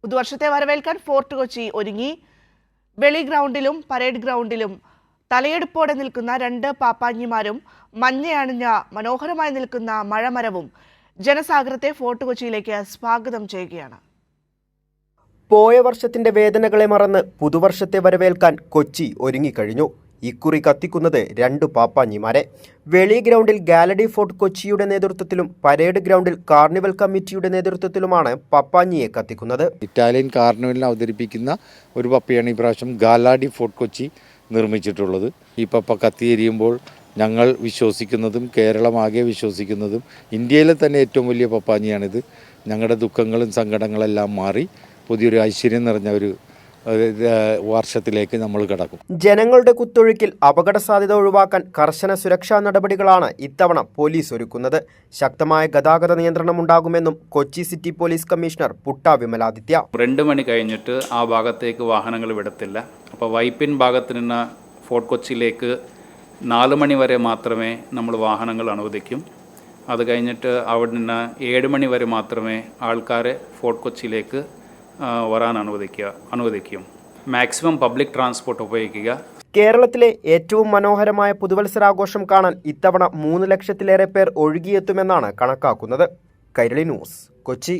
പുതുവർഷത്തെ വരവേൽക്കാൻ ഫോർട്ട് കൊച്ചി ഒരുങ്ങി. വെളി ഗ്രൗണ്ടിലും പരേഡ് ഗ്രൗണ്ടിലും തലയെടുപ്പോടെ നിൽക്കുന്ന രണ്ട് പാപ്പാഞ്ഞിമാരും മഞ്ഞയണിഞ്ഞ മനോഹരമായി നിൽക്കുന്ന മഴമരവും ജനസാഗരത്തെ ഫോർട്ട് കൊച്ചിയിലേക്ക് സ്വാഗതം ചെയ്യുകയാണ്. പോയ വർഷത്തിന്റെ വേദനകളെ മറന്ന് പുതുവർഷത്തെ വരവേൽക്കാൻ കൊച്ചി ഒരുങ്ങിക്കഴിഞ്ഞു. ഇക്കുറി കത്തിക്കുന്നത് രണ്ട് പാപ്പാഞ്ഞിമാരെ. വെളി ഗ്രൗണ്ടിൽ ഗാലറി ഫോർട്ട് കൊച്ചിയുടെ നേതൃത്വത്തിലും പരേഡ് ഗ്രൗണ്ടിൽ കാർണിവൽ കമ്മിറ്റിയുടെ നേതൃത്വത്തിലുമാണ് പപ്പാഞ്ഞിയെ കത്തിക്കുന്നത്. ഇറ്റാലിയൻ കാർണിവലിൽ അവതരിപ്പിക്കുന്ന ഒരു പപ്പയാണ് ഈ പ്രാവശ്യം ഗാലാഡി ഫോർട്ട് കൊച്ചി നിർമ്മിച്ചിട്ടുള്ളത്. ഈ പപ്പ കത്തിയെരിയുമ്പോൾ ഞങ്ങൾ വിശ്വസിക്കുന്നതും കേരളമാകെ വിശ്വസിക്കുന്നതും ഇന്ത്യയിലെ തന്നെ ഏറ്റവും വലിയ പപ്പാഞ്ഞിയാണിത്. ഞങ്ങളുടെ ദുഃഖങ്ങളും സങ്കടങ്ങളെല്ലാം മാറി പുതിയൊരു ഐശ്വര്യം നിറഞ്ഞ ഒരു വർഷത്തിലേക്ക് നമ്മൾ കടക്കും. ജനങ്ങളുടെ കുത്തൊഴുക്കിൽ അപകട സാധ്യത ഒഴിവാക്കാൻ കർശന സുരക്ഷാ നടപടികളാണ് ഇത്തവണ പോലീസ് ഒരുക്കുന്നത്. ശക്തമായ ഗതാഗത നിയന്ത്രണം ഉണ്ടാകുമെന്നും Kochi city police commissioner Putta Vimaladitya. 2 മണി കഴിഞ്ഞിട്ട് ആ ഭാഗത്തേക്ക് വാഹനങ്ങൾ വിടത്തില്ല. അപ്പോൾ വൈപ്പിൻ ഭാഗത്ത് നിന്ന് ഫോർട്ട് കൊച്ചിയിലേക്ക് 4 മണി വരെ മാത്രമേ നമ്മൾ വാഹനങ്ങൾ അനുവദിക്കും. അത് കഴിഞ്ഞിട്ട് അവിടെ നിന്ന് 7 മണി വരെ മാത്രമേ ആൾക്കാരെ ഫോർട്ട് കൊച്ചിയിലേക്ക് വരാൻ അനുവദിക്കും. മാക്സിമം പബ്ലിക് ട്രാൻസ്പോർട്ട് ഉപയോഗിക്കുക. കേരളത്തിലെ ഏറ്റവും മനോഹരമായ പുതുവത്സരാഘോഷം കാണാൻ ഇത്തവണ 3 ലക്ഷത്തിലേറെ പേർ ഒഴുകിയെത്തുമെന്നാണ് കണക്കാക്കുന്നത്. കൈരളി ന്യൂസ്, കൊച്ചി.